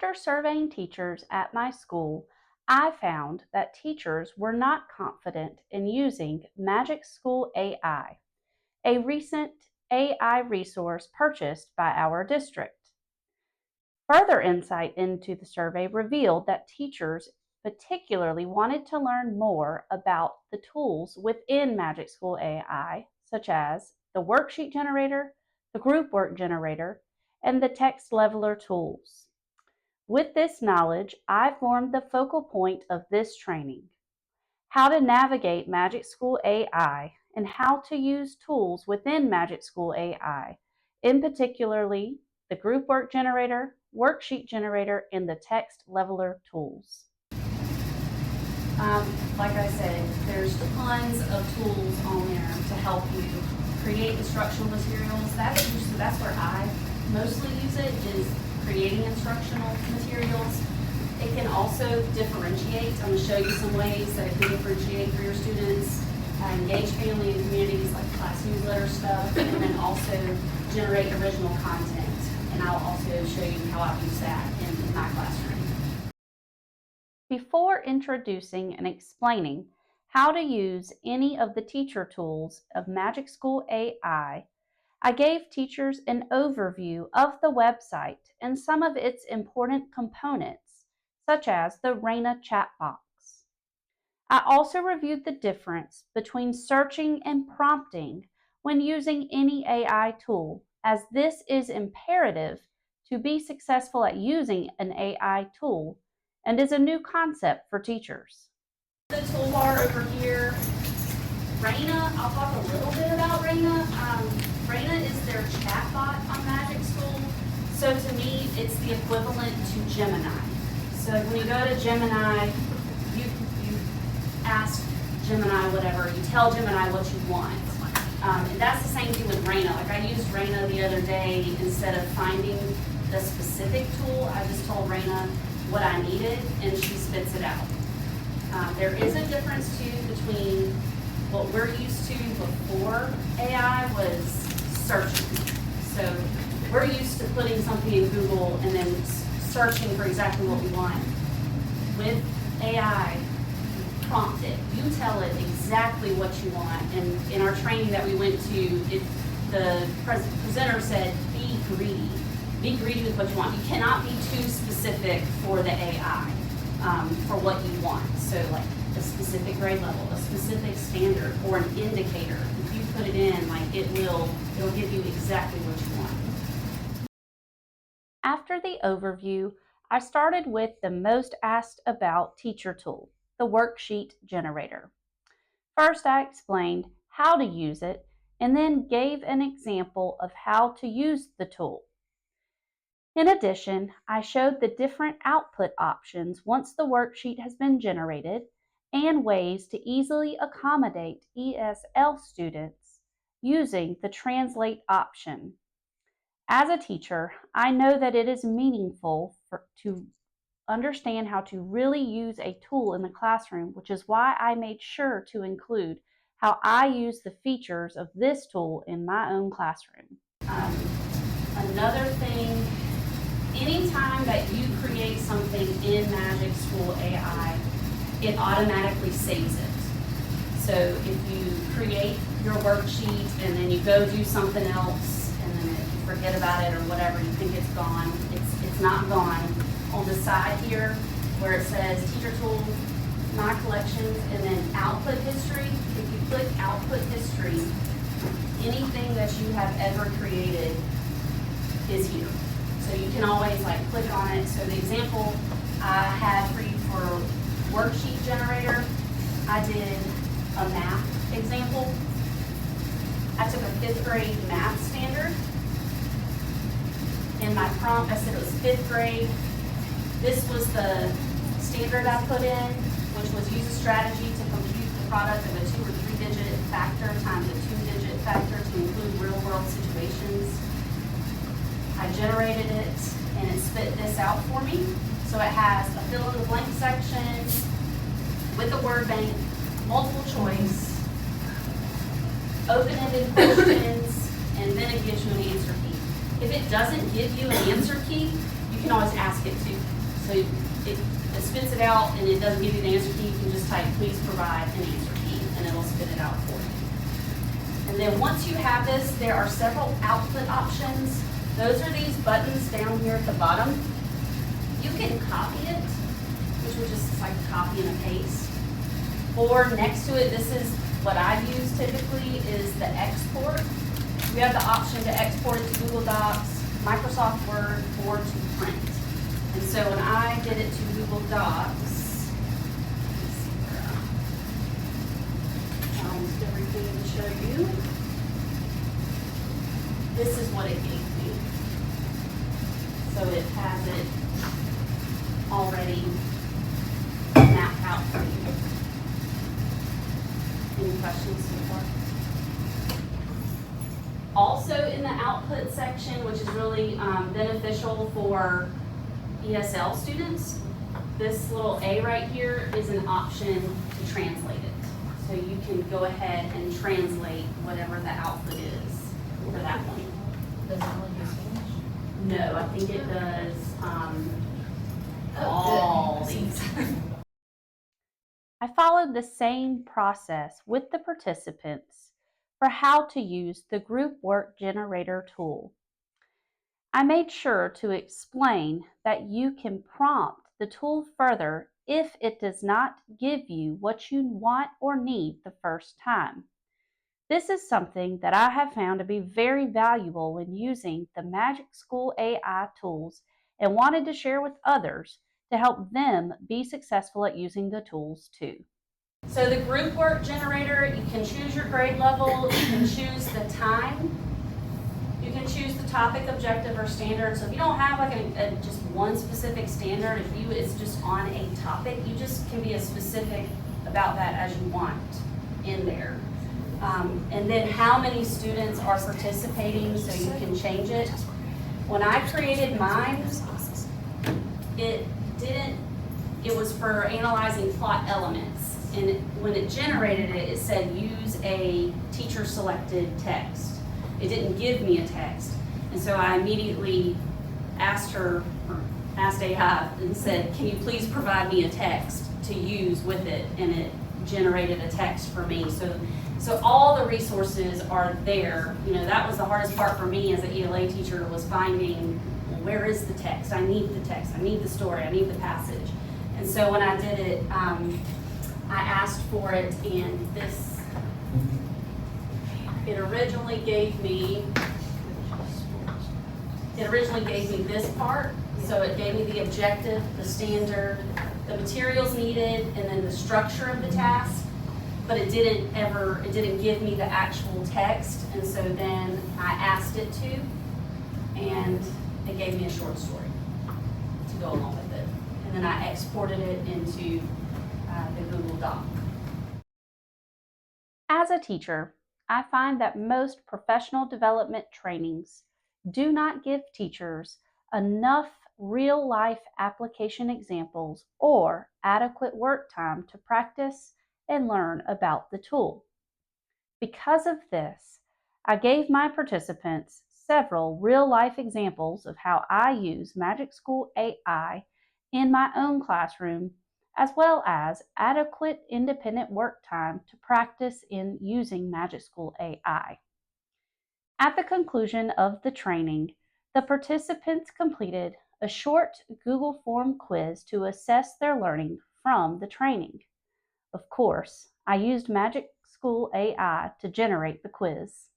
After surveying teachers at my school, I found that teachers were not confident in using Magic School AI, a recent AI resource purchased by our district. Further insight into the survey revealed that teachers particularly wanted to learn more about the tools within Magic School AI, such as the worksheet generator, the group work generator, and the text leveler tools. With this knowledge, I formed the focal point of this training: how to navigate Magic School AI and how to use tools within Magic School AI, in particularly the group work generator, worksheet generator, and the text leveler tools. Like I said, there's tons of tools on there to help you create instructional materials. That's where I mostly use it, is creating instructional materials. It can also differentiate. I'm going to show you some ways that it can differentiate for your students. Engage family and communities, like class newsletter stuff, and then also generate original content. And I'll also show you how I've used that in my classroom. Before introducing and explaining how to use any of the teacher tools of Magic School AI, I gave teachers an overview of the website and some of its important components, such as the Raina chat box. I also reviewed the difference between searching and prompting when using any AI tool, as this is imperative to be successful at using an AI tool and is a new concept for teachers. The toolbar over here, Raina, I'll talk a little bit about Raina. Raina is their chatbot on Magic School. So to me, it's the equivalent to Gemini. So when you go to Gemini, you ask Gemini whatever, you tell Gemini what you want. And that's the same thing with Raina. Like, I used Raina the other day. Instead of finding the specific tool, I just told Raina what I needed, and she spits it out. There is a difference too between what we're used to before AI was searching. So we're used to putting something in Google and then searching for exactly what we want. With AI, you prompt it. You tell it exactly what you want. And in our training that we went to, the presenter said, be greedy. Be greedy with what you want. You cannot be too specific for the AI, for what you want. So like a specific grade level, a specific standard, or an indicator. If you put it in, like, it'll give you exactly what you want. After the overview, I started with the most asked about teacher tool, the worksheet generator. First, I explained how to use it and then gave an example of how to use the tool. In addition, I showed the different output options once the worksheet has been generated and ways to easily accommodate ESL students using the translate option. As a teacher, I know that it is meaningful to understand how to really use a tool in the classroom, which is why I made sure to include how I use the features of this tool in my own classroom. Another thing, anytime that you create something in Magic School AI, it automatically saves it. So if you create your worksheet and then you go do something else, and then if you forget about it or whatever, you think it's gone, it's not gone. On the side here, where it says Teacher Tool, My Collections, and then Output History, if you click Output History, anything that you have ever created is here. So you can always click on it. So the example I had for you for worksheet generator, I did a math example. I took a 5th grade math standard. In my prompt, I said it was 5th grade. This was the standard I put in, which was use a strategy to compute the product of a 2 or 3 digit factor times a 2-digit factor to include real world situations. I generated it and it spit this out for me. So it has a fill in the blank section with a word bank, multiple choice, open-ended questions, and then it gives you an answer key. If it doesn't give you an answer key, you can always ask it to. So it spits it out and it doesn't give you the answer key. You can just type, please provide an answer key, and it'll spit it out for you. And then once you have this, there are several output options. Those are these buttons down here at the bottom. You can copy it, which will just like copy and a paste. Or next to it, this is what I use typically, is the export. You have the option to export it to Google Docs, Microsoft Word, or to print. And so when I did it to Google Docs, let's see where almost everything to show you. This is what it gave me. So it has it already mapped out for you. Any questions so far? Also in the output section, which is really beneficial for ESL students, this little A right here is an option to translate it. So you can go ahead and translate whatever the output is for that one. Does it only do Spanish? No, I think it does all these. I followed the same process with the participants for how to use the group work generator tool. I made sure to explain that you can prompt the tool further if it does not give you what you want or need the first time. This is something that I have found to be very valuable when using the Magic School AI tools and wanted to share with others to help them be successful at using the tools too. So the group work generator, you can choose your grade level, you can choose the time, you can choose the topic, objective, or standard. So if you don't have like just one specific standard, if it's just on a topic, you just can be as specific about that as you want in there. And then how many students are participating, so you can change it. When I created mine, it was for analyzing plot elements. And when it generated it, it said use a teacher selected text. It didn't give me a text. And so I immediately asked AI and said, can you please provide me a text to use with it? And it generated a text for me. So all the resources are there. You know, that was the hardest part for me as an ELA teacher, was finding, well, where is the text? I need the text, I need the story, I need the passage. And so when I did it, I asked for it, and it originally gave me this part. So it gave me the objective, the standard, the materials needed, and then the structure of the task. But it didn't give me the actual text. And so then I asked it to, and it gave me a short story to go along with it. And then I exported it into the Google Doc. As a teacher, I find that most professional development trainings do not give teachers enough real-life application examples or adequate work time to practice and learn about the tool. Because of this, I gave my participants several real-life examples of how I use Magic School AI in my own classroom, as well as adequate independent work time to practice in using Magic School AI. At the conclusion of the training, the participants completed a short Google form quiz to assess their learning from the training. Of course, I used Magic School AI to generate the quiz.